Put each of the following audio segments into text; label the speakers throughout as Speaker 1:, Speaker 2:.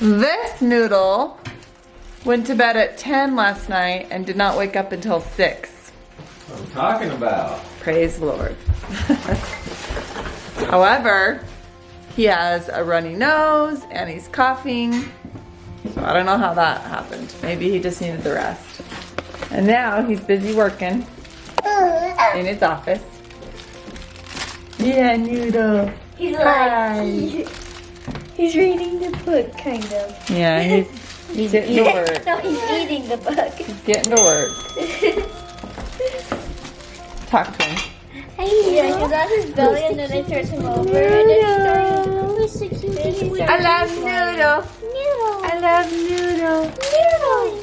Speaker 1: This noodle went to bed at 10 last night and did not wake up until 6.
Speaker 2: What I'm talking about.
Speaker 1: Praise the Lord. However, he has a runny nose and he's coughing. So I don't know how that happened. Maybe he just needed the rest. And now he's busy working in his office. Yeah, Noodle.
Speaker 3: He's
Speaker 1: Hi.
Speaker 3: like, he's reading the book, kind of.
Speaker 1: Yeah, he's getting to work.
Speaker 3: No, he's eating the book.
Speaker 1: He's getting to work. Talk to him.
Speaker 3: Yeah, he's on his belly and then I turn him over and then he starts.
Speaker 1: I love Noodle.
Speaker 3: Noodle.
Speaker 1: I love Noodle.
Speaker 3: Noodle.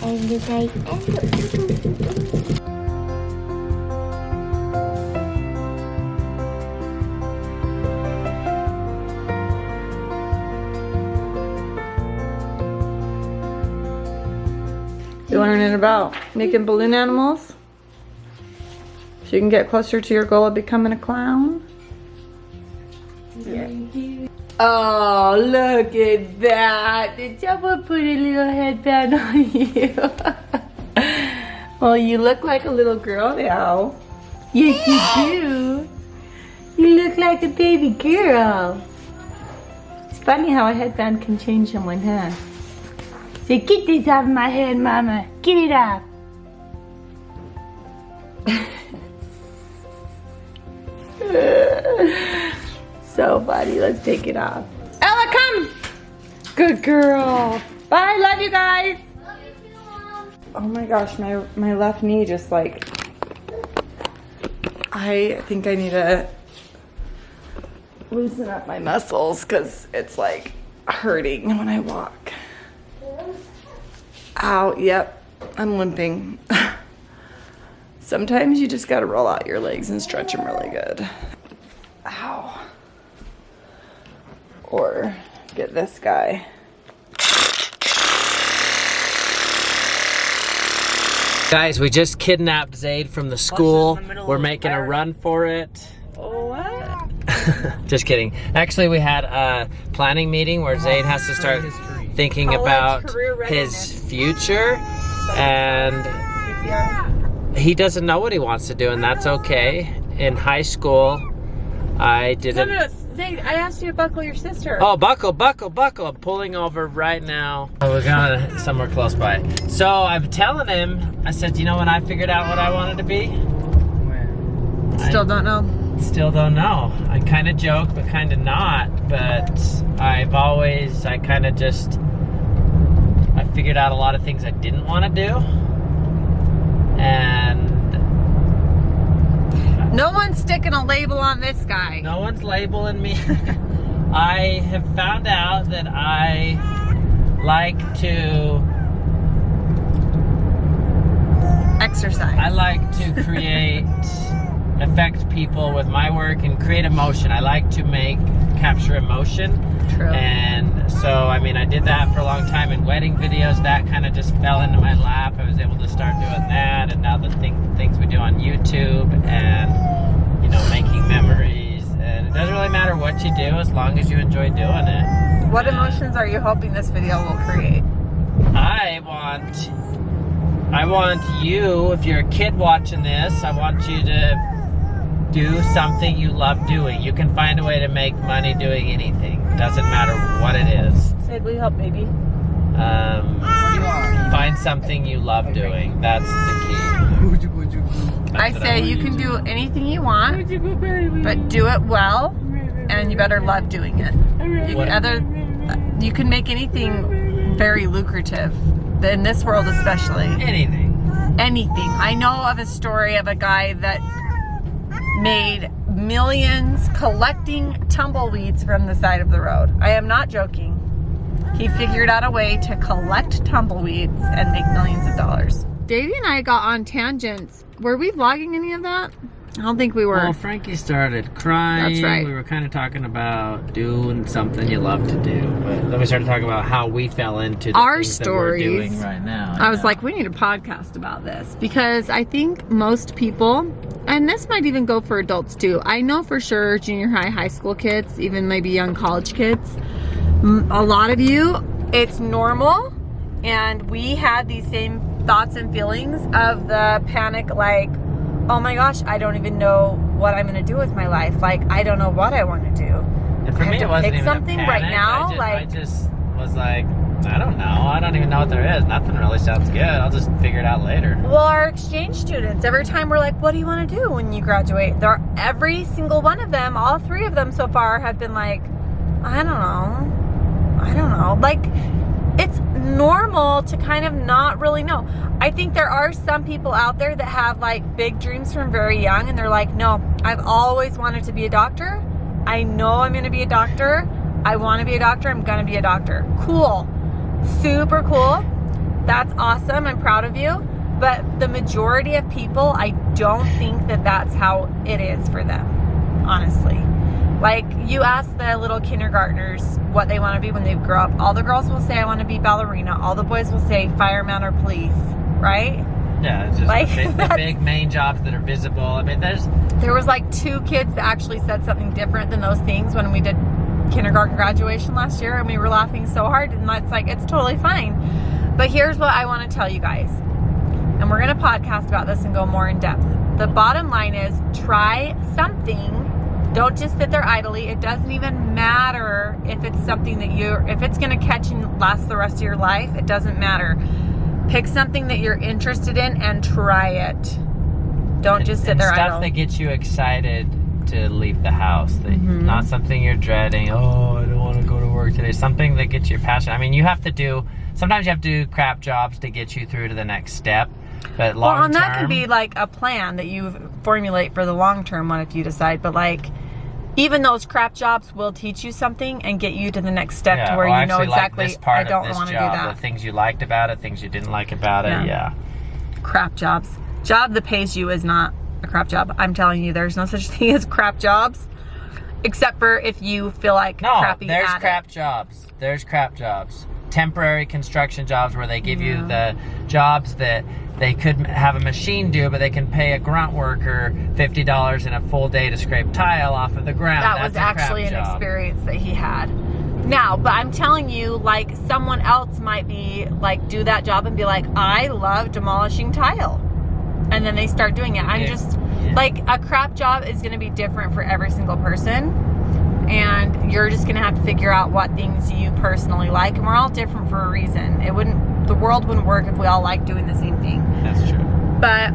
Speaker 3: And the day and the
Speaker 1: You learning about making balloon animals? So you can get closer to your goal of becoming a clown? Yeah. Oh, look at that. Did someone put a little headband on you? Well, you look like a little girl now. Yes, you do. You look like a baby girl. It's funny how a headband can change someone, huh? Say, get this off my head, Mama. Get it off. So funny. Let's take it off. Ella, come. Good girl. Bye. Love you guys.
Speaker 3: Love you too, Mom.
Speaker 1: Oh my gosh, my left knee just like, I think I need to loosen up my muscles because it's like hurting when I walk. Ow, yep, I'm limping. Sometimes you just gotta roll out your legs and stretch them really good. Ow. Or get this guy.
Speaker 2: Guys, we just kidnapped Zade from the school. We're making a run for it.
Speaker 1: What?
Speaker 2: Just kidding. Actually, we had a planning meeting where Zade has to start thinking about his future, and he doesn't know what he wants to do, and that's okay. In high school, I didn't.
Speaker 1: No, Zade, I asked you to buckle your sister.
Speaker 2: Oh, buckle. I'm pulling over right now. Oh, we're going somewhere close by. So I'm telling him, I said, you know when I figured out what I wanted to be?
Speaker 1: Still don't know.
Speaker 2: Still don't know. I kind of joke, but kind of not. But I figured out a lot of things I didn't want to do. And
Speaker 1: no one's sticking a label on this guy.
Speaker 2: no one's labeling me. I have found out that I like to
Speaker 1: Exercise.
Speaker 2: I like to affect people with my work and create emotion. I like to capture emotion.
Speaker 1: True.
Speaker 2: And so, I mean, I did that for a long time in wedding videos. That kind of just fell into my lap. I was able to start doing that. And now the things we do on YouTube and, you know, making memories. And it doesn't really matter what you do as long as you enjoy doing it.
Speaker 1: What emotions are you hoping this video will create?
Speaker 2: I want you, if you're a kid watching this, I want you to do something you love doing. You can find a way to make money doing anything. Doesn't matter what it is.
Speaker 1: Zade, will you help baby?
Speaker 2: Find something you love doing. That's the key.
Speaker 1: I say you can do anything you want, but do it well, and you better love doing it. You can make anything very lucrative, in this world especially.
Speaker 2: Anything.
Speaker 1: I know of a story of a guy that made millions collecting tumbleweeds from the side of the road. I am not joking. He figured out a way to collect tumbleweeds and make millions of dollars. Davey and I got on tangents. Were we vlogging any of that? I don't think we were.
Speaker 2: Well, Frankie started crying.
Speaker 1: That's right.
Speaker 2: We were kind of talking about doing something you love to do. But then we started talking about how we fell into
Speaker 1: our
Speaker 2: things
Speaker 1: stories
Speaker 2: that we're doing right now.
Speaker 1: I was like, we need a podcast about this, because I think most people, and this might even go for adults too, I know for sure junior high, high school kids, even maybe young college kids, A lot of you, it's normal, and we had these same thoughts and feelings of the panic, like, oh my gosh, I don't even know what I'm gonna do with my life. Like, I don't know what I want to do.
Speaker 2: And for me, it wasn't even
Speaker 1: something
Speaker 2: a panic.
Speaker 1: right now.
Speaker 2: I just was like, I don't know. I don't even know what there is. Nothing really sounds good. I'll just figure it out later.
Speaker 1: Well, our exchange students, every time we're like, what do you want to do when you graduate? Every single one of them, all 3 of them so far, have been like, I don't know. Like, it's normal to kind of not really know. I think there are some people out there that have like big dreams from very young, and they're like, no, I've always wanted to be a doctor. I know I'm going to be a doctor. I want to be a doctor. I'm going to be a doctor. Cool. Super cool. That's awesome. I'm proud of you. But the majority of people, I don't think that that's how it is for them, honestly. Like, you ask the little kindergartners what they want to be when they grow up. All the girls will say, I want to be ballerina. All the boys will say fireman or police, right?
Speaker 2: Yeah, it's just
Speaker 1: like,
Speaker 2: the big main jobs that are visible. I mean,
Speaker 1: there was like 2 kids that actually said something different than those things when we did kindergarten graduation last year, and we were laughing so hard, and it's like, it's totally fine. But here's what I want to tell you guys, and we're going to podcast about this and go more in depth. The bottom line is, try something. Don't just sit there idly. It doesn't even matter if it's something that if it's going to catch and last the rest of your life. It doesn't matter. Pick something that you're interested in and try it. Don't just sit there idle.
Speaker 2: Stuff that gets you excited to leave the house. Not something you're dreading. Oh, I don't want to go to work today. Something that gets your passion. I mean, sometimes you have to do crap jobs to get you through to the next step. But long term,
Speaker 1: and that could be like a plan that you formulate for the long term one if you decide. But like, even those crap jobs will teach you something and get you to the next step to where you know exactly, I don't want to do that.
Speaker 2: The things you liked about it, things you didn't like about it, yeah.
Speaker 1: Crap jobs. Job that pays you is not a crap job. I'm telling you, there's no such thing as crap jobs, except for if you feel like crappy
Speaker 2: there's
Speaker 1: at
Speaker 2: crap
Speaker 1: it.
Speaker 2: jobs. There's crap jobs. Temporary construction jobs where they give you the jobs that they could have a machine do, but they can pay a grunt worker $50 in a full day to scrape tile off of the ground.
Speaker 1: That was actually an experience that he had. Now, but I'm telling you, like, someone else might be like, do that job and be like, I love demolishing tile. And then they start doing it. I'm just like, a crap job is going to be different for every single person. And you're just going to have to figure out what things you personally like. And we're all different for a reason. The world wouldn't work if we all liked doing the same thing.
Speaker 2: That's true.
Speaker 1: But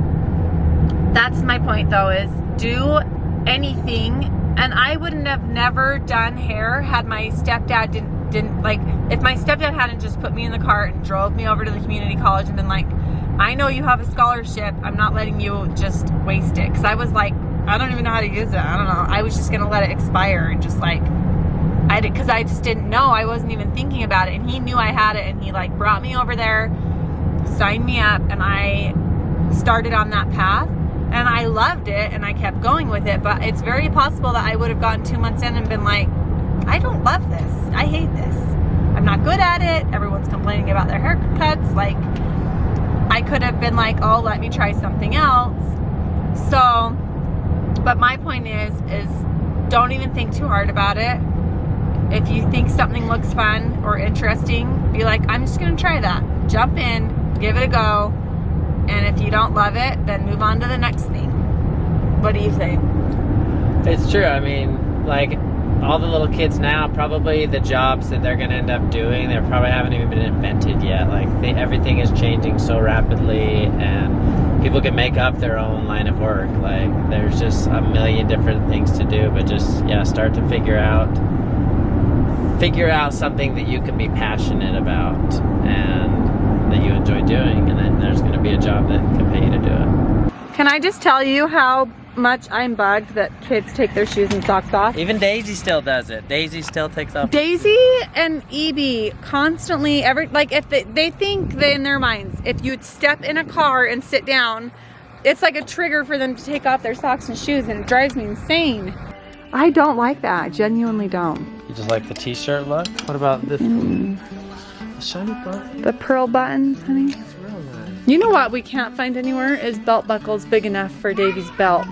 Speaker 1: that's my point, though, is do anything. And I wouldn't have never done hair had my stepdad didn't like, if my stepdad hadn't just put me in the car and drove me over to the community college and been like, I know you have a scholarship, I'm not letting you just waste it. Because I was like, I don't even know how to use it. I don't know. I was just going to let it expire and just like, because I just didn't know. I wasn't even thinking about it. And he knew I had it, and he like brought me over there, signed me up, and I started on that path. And I loved it, and I kept going with it. But it's very possible that I would have gotten 2 months in and been like, I don't love this. I hate this. I'm not good at it. Everyone's complaining about their haircuts. Like, I could have been like, oh, let me try something else. So, but my point is don't even think too hard about it. If you think something looks fun or interesting, be like, I'm just going to try that. Jump in, give it a go. And if you don't love it, then move on to the next thing. What do you think?
Speaker 2: It's true. I mean, like, all the little kids now, probably the jobs that they're going to end up doing, they probably haven't even been invented yet. Like, everything is changing so rapidly, and people can make up their own line of work. Like, there's just a million different things to do, but just, start to figure out something that you can be passionate about and that you enjoy doing, and then there's going to be a job that can pay you to do it.
Speaker 1: Can I just tell you how much I'm bugged that kids take their shoes and socks off?
Speaker 2: Even Daisy still does it. Daisy still takes off.
Speaker 1: Daisy and Evie constantly, if they think that in their minds, if you step in a car and sit down, it's like a trigger for them to take off their socks and shoes, and it drives me insane. I don't like that. I genuinely don't.
Speaker 2: You just like the t-shirt look? What about this? The shiny button?
Speaker 1: The pearl buttons, honey.
Speaker 2: It's real nice.
Speaker 1: You know what we can't find anywhere is belt buckles big enough for Davey's belt.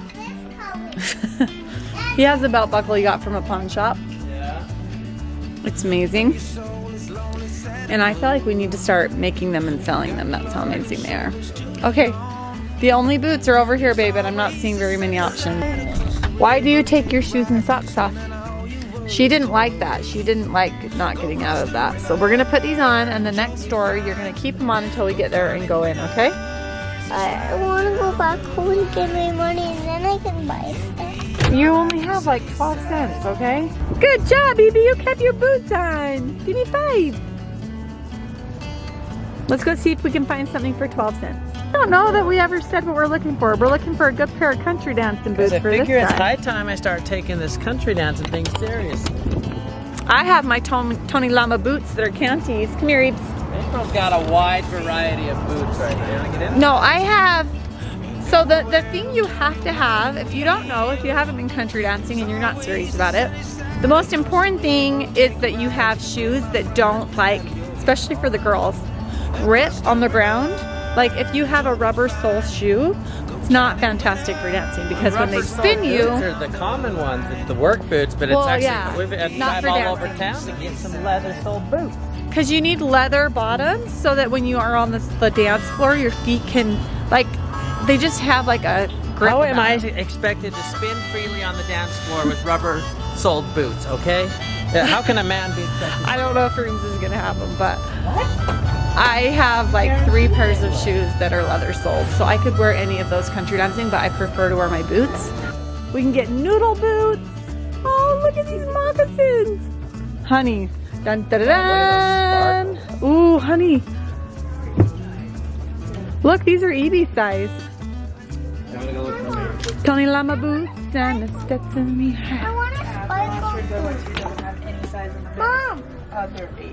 Speaker 1: He has a belt buckle he got from a pawn shop.
Speaker 2: Yeah.
Speaker 1: It's amazing. And I feel like we need to start making them and selling them. That's how amazing they are. Okay, the only boots are over here, babe, and I'm not seeing very many options. Why do you take your shoes and socks off? She didn't like that. She didn't like not getting out of that. So we're gonna put these on, and the next store, you're gonna keep them on until we get there and go in, okay?
Speaker 3: I want to go back home and get my money, and then I can buy stuff.
Speaker 1: You only have like 12 cents, okay? Good job, Evie. You kept your boots on. Give me 5. Let's go see if we can find something for 12 cents. I don't know that we ever said what we're looking for. We're looking for a good pair of country dancing boots for this
Speaker 2: figure it's
Speaker 1: guy.
Speaker 2: high time I start taking this country dancing thing seriously.
Speaker 1: I have my Tony Llama boots that are Canties. Come here, Eves.
Speaker 2: April's got a wide variety of boots right now. You wanna get in?
Speaker 1: No, I have. So the thing you have to have, if you don't know, if you haven't been country dancing and you're not serious about it, the most important thing is that you have shoes that don't, like, especially for the girls, rip on the ground. Like if you have a rubber sole shoe, it's not fantastic for dancing because when they spin you,
Speaker 2: boots are the common ones, it's the work boots, but
Speaker 1: Well,
Speaker 2: it's actually
Speaker 1: yeah,
Speaker 2: we've had
Speaker 1: not
Speaker 2: drive
Speaker 1: for
Speaker 2: all over
Speaker 1: dancing.
Speaker 2: town to get some leather soled boots.
Speaker 1: because you need leather bottoms so that when you are on the dance floor, your feet can, like, they just have like a grip.
Speaker 2: How am I
Speaker 1: about it.
Speaker 2: expected to spin freely on the dance floor with rubber soled boots? Okay, how can a man be expected?
Speaker 1: I don't know if Reams is gonna have them, but I have like 3 pairs of shoes that are leather soled, so I could wear any of those country dancing, but I prefer to wear my boots. We can get noodle boots. Oh, look at these moccasins. Honey. Dun, dun, dun, dun. Ooh, honey. Look, these are Evie size.
Speaker 2: I'm gonna go look for me.
Speaker 1: Tony Llama boots and a Stetson hat.
Speaker 3: I want to sparkle. Mom.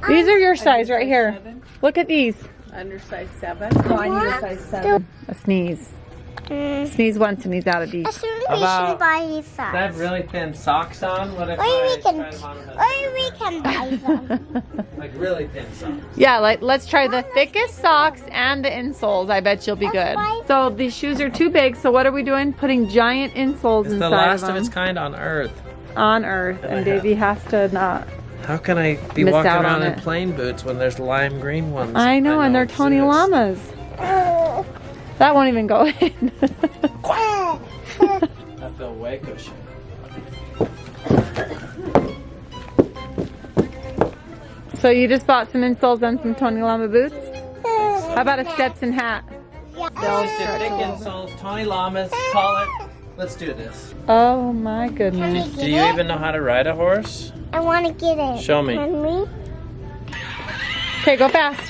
Speaker 1: These are your size right here. Look at these.
Speaker 4: Under size 7? No, I need a size 7.
Speaker 1: A sneeze. Sneeze once and he's out of these.
Speaker 3: Assume we
Speaker 2: How about-
Speaker 3: should buy these
Speaker 2: I have
Speaker 3: socks.
Speaker 2: really thin socks on. What if
Speaker 3: Or
Speaker 2: I
Speaker 3: we can,
Speaker 2: try them on with
Speaker 3: or we can buy them.
Speaker 2: like really thin socks?
Speaker 1: Yeah, like let's try the thickest socks and the insoles. I bet you'll be good.
Speaker 3: That's why-
Speaker 1: So these shoes are too big. So what are we doing? Putting giant insoles
Speaker 2: It's
Speaker 1: inside
Speaker 2: the last
Speaker 1: of
Speaker 2: of
Speaker 1: them
Speaker 2: its kind on Earth.
Speaker 1: on Earth, and Davey has to not.
Speaker 2: How can I be
Speaker 1: Miss
Speaker 2: walking
Speaker 1: out
Speaker 2: around
Speaker 1: on
Speaker 2: in
Speaker 1: it.
Speaker 2: plain boots when there's lime green ones?
Speaker 1: I know, and they're Tony
Speaker 2: exist?
Speaker 1: Llamas. That won't even go in.
Speaker 2: I feel way cushion.
Speaker 1: So you just bought some insoles and some Tony Llama boots? How about a Stetson hat? They'll
Speaker 2: Just a
Speaker 1: stretch
Speaker 2: thick
Speaker 1: a little bit.
Speaker 2: insoles, Tony Llamas, call it. Let's do this.
Speaker 1: Oh my goodness.
Speaker 2: Do you even know how to ride a horse?
Speaker 3: I want to get it.
Speaker 2: Show me.
Speaker 3: Mommy?
Speaker 1: Okay, go fast.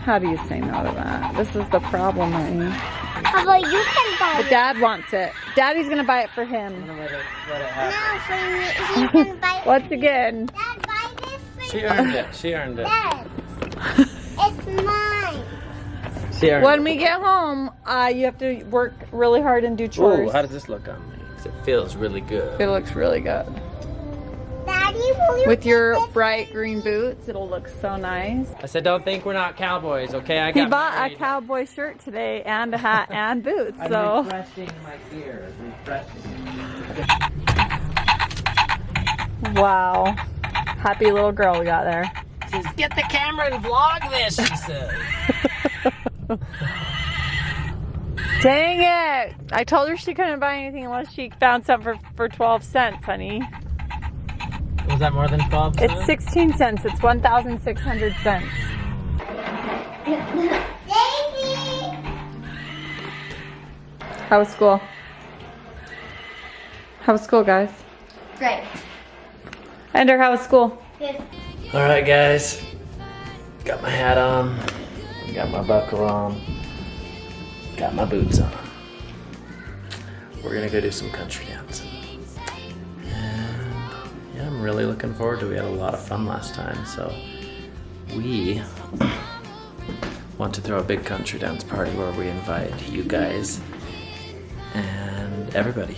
Speaker 1: How do you say no to that? This is the problem, honey.
Speaker 3: How about you can buy
Speaker 1: But
Speaker 3: it?
Speaker 1: Dad wants it. Daddy's gonna buy it for him.
Speaker 2: Let it happen.
Speaker 3: No, for me. He can buy it.
Speaker 1: Once again.
Speaker 3: Dad, buy this for
Speaker 2: She
Speaker 3: me.
Speaker 2: earned it. She earned it.
Speaker 3: Dad, it's mine.
Speaker 2: She earned
Speaker 1: When
Speaker 2: it.
Speaker 1: we get home, you have to work really hard and do chores.
Speaker 2: Ooh, how does this look on me? 'Cause it feels really good.
Speaker 1: It looks really good.
Speaker 3: Daddy, will you
Speaker 1: With
Speaker 3: get
Speaker 1: your
Speaker 3: this?
Speaker 1: bright green boots, it'll look so nice.
Speaker 2: I said, don't think we're not cowboys, okay? I
Speaker 1: He
Speaker 2: got
Speaker 1: bought
Speaker 2: married.
Speaker 1: a cowboy shirt today and a hat and boots,
Speaker 2: I'm
Speaker 1: so.
Speaker 2: refreshing my ears. Refreshing.
Speaker 1: Wow. Happy little girl we got there.
Speaker 2: She says, get the camera and vlog this, she says.
Speaker 1: Dang it! I told her she couldn't buy anything unless she found something for 12 cents, honey.
Speaker 2: Was that more than 12 cents?
Speaker 1: It's 16 cents. It's 1,600 cents.
Speaker 3: Davey!
Speaker 1: How was school? How was school, guys?
Speaker 3: Great.
Speaker 1: Ender, how was school?
Speaker 3: Good.
Speaker 2: All right, guys. Got my hat on. Got my buckle on. Got my boots on. We're gonna go do some country dancing. And yeah, I'm really looking forward to it. We had a lot of fun last time, so we want to throw a big country dance party where we invite you guys and everybody.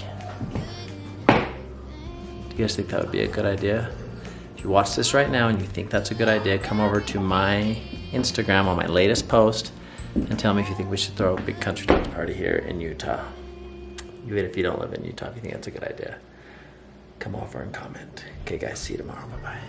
Speaker 2: Do you guys think that would be a good idea? If you watch this right now and you think that's a good idea, come over to my Instagram on my latest post and tell me if you think we should throw a big country dance party here in Utah. Even if you don't live in Utah, if you think that's a good idea, come over and comment. Okay, guys, see you tomorrow. Bye-bye.